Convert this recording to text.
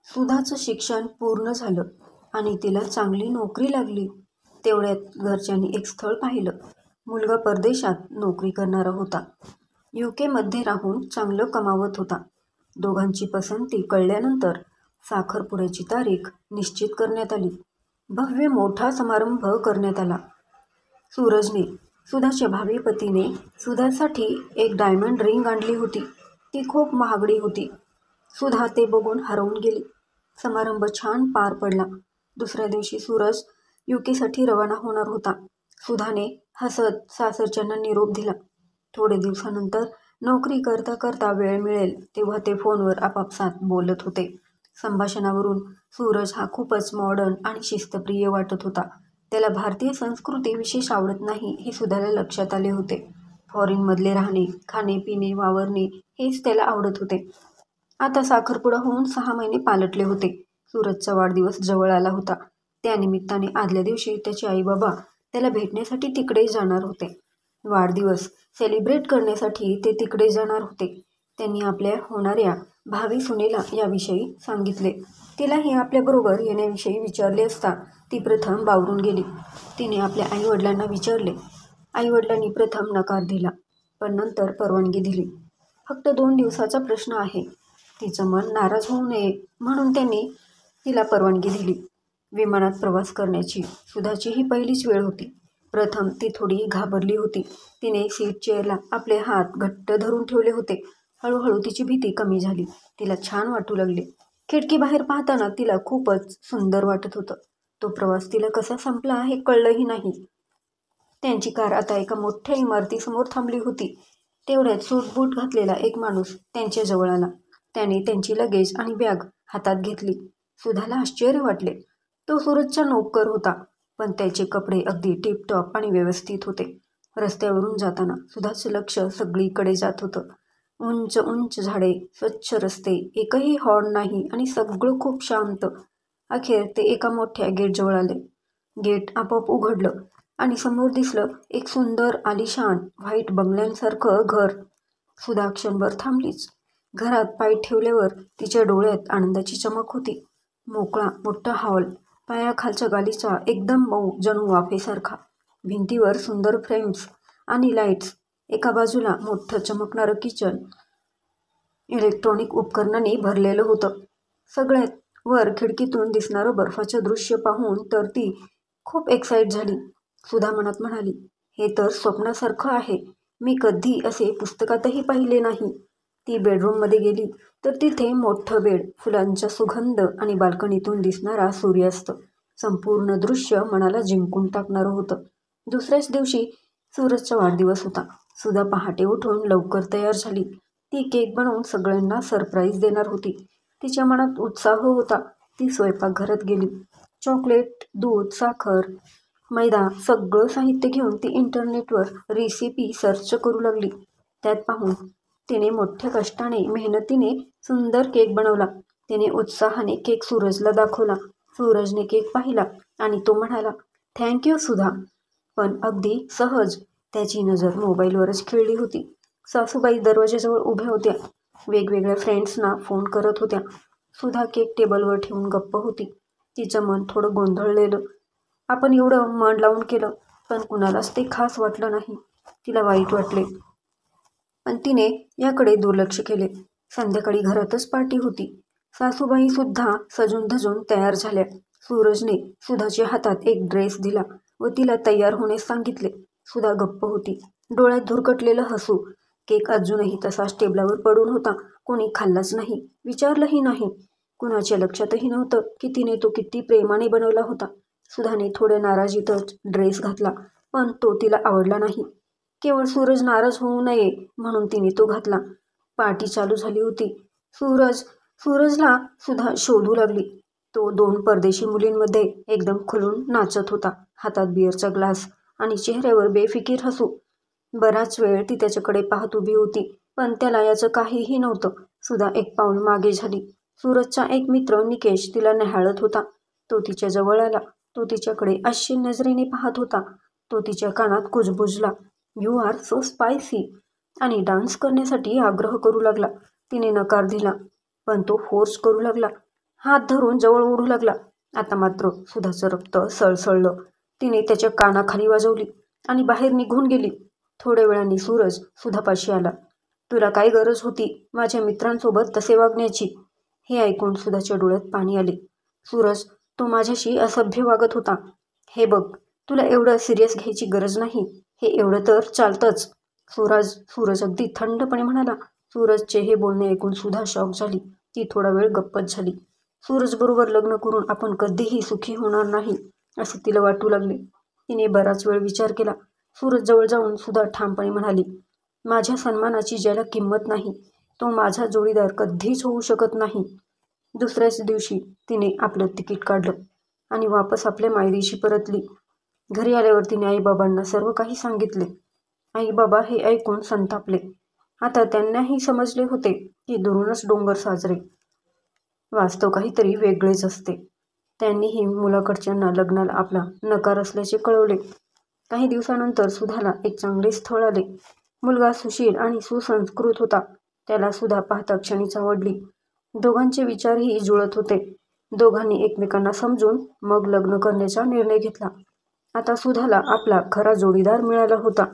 सुधाचं शिक्षण पूर्ण झालं आणि तिला चांगली नोकरी लागली. तेवढ्यात घरच्यांनी एक स्थळ पाहिलं. मुलगा परदेशात नोकरी करणारा होता. UK मध्ये राहून चांगलं कमावत होता. दोघांची पसंती कळल्यानंतर साखरपुड्याची तारीख निश्चित करण्यात आली. भव्य मोठा समारंभ करण्यात आला. सूरजने सुधाच्या भावी पतीने सुधासाठी एक डायमंड रिंग आणली होती. ती खूप महागडी होती. सुधा ते बघून हरवून गेली. समारंभ छान पार पडला. दुसऱ्या दिवशी सूरज UK साठी रवाना होणार होता. सुधाने हसत सासरच्यांना निरोप दिला. थोडे दिवसानंतर नोकरी करता करता वेळ मिळेल तेव्हा ते फोनवर आपापसात बोलत होते. संभाषणावरून सूरज हा खूपच मॉडर्न आणि शिस्तप्रिय वाटत होता. त्याला भारतीय संस्कृती विशेष आवडत नाही हे सुधाला लक्षात आले होते. फॉरेनमधले राहणे, खाणे पिणे, वावरणे हेच त्याला आवडत होते. आता साखरपुडा होऊन 6 महिने पालटले होते. सूरजचा वाढदिवस जवळ आला होता. त्यानिमित्ताने आदल्या दिवशी त्याचे आई बाबा त्याला भेटण्यासाठी तिकडे जाणार होते. वाढदिवस सेलिब्रेट करण्यासाठी ते तिकडे जाणार होते. त्यांनी आपल्या होणाऱ्या भावी सुनेला याविषयी सांगितले. तिलाही आपल्याबरोबर येण्याविषयी विचारले असता ती प्रथम बावरून गेली. तिने आपल्या आईवडिलांना विचारले. आईवडिलांनी प्रथम नकार दिला, पण नंतर परवानगी दिली. फक्त 2 दिवसाचा प्रश्न आहे. तिचं मन नाराज होऊ नये म्हणून त्यांनी तिला परवानगी दिली. विमानात प्रवास करण्याची सुधाची ही पहिलीच वेळ होती. प्रथम ती थोडी घाबरली होती. तिने सीट चेअरला आपले हात घट्ट धरून ठेवले होते. हळूहळू तिची भीती कमी झाली. तिला छान वाटू लागले. खिडकीबाहेर पाहताना तिला खूपच सुंदर वाटत होतं. तो प्रवास तिला कसा संपला हे कळलंही नाही. त्यांची कार आता एका मोठ्या इमारतीसमोर थांबली होती. तेवढ्यात सूटबूट घातलेला एक माणूस त्यांच्या जवळ आला. त्याने त्यांची लगेज आणि बॅग हातात घेतली. सुधाला आश्चर्य वाटले. तो सूरजचा नोकर होता, पण त्याचे कपडे अगदी टिपटॉप आणि व्यवस्थित होते. रस्त्यावरून जाताना सुधाचं लक्ष सगळीकडे जात होतं. उंच उंच झाडे, स्वच्छ रस्ते, एकही हॉर्न नाही आणि सगळं खूप शांत. अखेर ते एका मोठ्या गेटजवळ आले. गेट आपोआप उघडलं आणि समोर दिसलं एक सुंदर आलिशान व्हाईट बंगल्यांसारखं घर. सुधा क्षणभर थांबलीच. घरात पाय ठेवल्यावर तिच्या डोळ्यात आनंदाची चमक होती. मोकळा मोठा हॉल, पायाखालच्या गालीचा एकदम मऊ जणू वाफेसारखा. भिंतीवर सुंदर फ्रेम्स आणि लाईट्स. एका बाजूला मोठं चमकणारं किचन इलेक्ट्रॉनिक उपकरणांनी भरलेलं होतं. सगळ्यात वर खिडकीतून दिसणारं बर्फाचं दृश्य पाहून तर ती खूप एक्साईट झाली. सुधा मनात म्हणाली, हे तर स्वप्नासारखं आहे. मी कधी असे पुस्तकातही पाहिले नाही. ती बेडरूममध्ये गेली तर तिथे मोठं बेड, फुलांचा सुगंध आणि बाल्कनीतून दिसणारा सूर्यास्त. संपूर्ण दृश्य मनाला जिंकून टाकणारं होतं. दुसऱ्याच दिवशी सूरजचा वाढदिवस होता. सुधा पहाटे उठून लवकर तयार झाली. ती केक बनवून सगळ्यांना सरप्राईज देणार होती. तिच्या मनात उत्साह होता. ती स्वयंपाकघरात गेली. चॉकलेट, दूध, साखर, मैदा सगळं साहित्य घेऊन ती इंटरनेटवर रेसिपी सर्च करू लागली. त्यात पाहून तिने मोठ्या कष्टाने, मेहनतीने सुंदर केक बनवला. तिने उत्साहाने केक सूरजला दाखवला. सूरजने केक पाहिला आणि तो म्हणाला, थँक यू सुधा. पण अगदी सहज त्याची नजर मोबाईलवरच खिळली होती. सासूबाई दरवाजाजवळ उभ्या होत्या. वेगवेगळ्या फ्रेंड्सना फोन करत होत्या. सुधा केक टेबलवर ठेवून गप्प होती. तिचं मन थोडं गोंधळलेलं. आपण एवढं मन लावून केलं, पण कुणालाच ते खास वाटलं नाही. तिला वाईट वाटले, पण तिने याकडे दुर्लक्ष केले. संध्याकाळी घरातच पार्टी होती. सासूबाई सुद्धा सजून धजून तयार झाल्या. सूरजने सुधाच्या हातात एक ड्रेस दिला व तिला तयार होण्यास सांगितले. सुधा गप्प होती, डोळ्यात धुरकटलेलं हसू. केक अजूनही तसाच टेबलावर पडून होता. कोणी खाल्लाच नाही, विचारलंही नाही. कुणाच्या लक्षातही नव्हतं की तिने तो किती प्रेमाने बनवला होता. सुधाने थोड्या नाराजीतच ड्रेस घातला, पण तो तिला आवडला नाही. केवळ सूरज नाराज होऊ नये म्हणून तिने तो घातला. पार्टी चालू झाली होती. सूरजला सुधा शोधू लागली. तो 2 परदेशी मुलींमध्ये एकदम खुलून नाचत होता. हातात बिअरचा ग्लास आणि चेहऱ्यावर बेफिकीर हसू. बराच वेळ ती त्याच्याकडे पाहत उभी होती, पण त्याला याचं काहीही नव्हतं. सुधा एक पाऊल मागे झाली. सूरजचा एक मित्र निकेश तिला न्याहाळत होता. तो तिच्या जवळ आला. तो तिच्याकडे अश्लील नजरेने पाहत होता. तो तिच्या कानात कुजबुजला, यू आर सो स्पायसी, आणि डान्स करण्यासाठी आग्रह करू लागला. तिने नकार दिला, पण तो फोर्स करू लागला. हात धरून जवळ ओढू लागला. आता मात्र सुधाचं रक्त सळसळलं. तिने त्याच्या कानाखाली वाजवली आणि बाहेर निघून गेली. थोड्या वेळाने सूरज सुधापाशी आला. तुला काय गरज होती माझ्या मित्रांसोबत तसे वागण्याची? हे ऐकून सुधाच्या डोळ्यात पाणी आले. सूरज, तो माझ्याशी असभ्य वागत होता. हे बघ, तुला एवढं सिरियस घ्यायची गरज नाही. हे एवढं तर चालतंच. सूरज अगदी थंडपणे म्हणाला. सूरजचे हे बोलणे ऐकून सुधा शॉक झाली. ती थोडा वेळ गप्पच झाली. सूरजबरोबर लग्न करून आपण कधीही सुखी होणार नाही असे तिला वाटू लागले. तिने बराच वेळ विचार केला. सूरज जवळ जाऊन सुधा ठामपणे म्हणाली, माझ्या सन्मानाची ज्याला किंमत नाही तो माझा जोडीदार कधीच होऊ शकत नाही. दुसऱ्याच दिवशी तिने आपलं तिकीट काढलं आणि वापस आपल्या मायदेशी परतली. घरी आल्यावर तिने आईबाबांना सर्व काही सांगितले. आईबाबा हे ऐकून संतापले. आता त्यांनाही समजले होते की दुरूनच डोंगर साजरे, वास्तव काहीतरी वेगळेच असते. त्यांनीही मुलाकडच्यांना लग्नाला आपला नकार असल्याचे कळवले. काही दिवसानंतर सुधाला एक चांगले स्थळ आले. मुलगा सुशील आणि सुसंस्कृत होता. त्याला सुधा पाहता क्षणीच आवडली. दोघांचे विचारही जुळत होते. दोघांनी एकमेकांना समजून मग लग्न करण्याचा निर्णय घेतला. आता सुधाला आपला खरा जोडीदार मिळाला होता.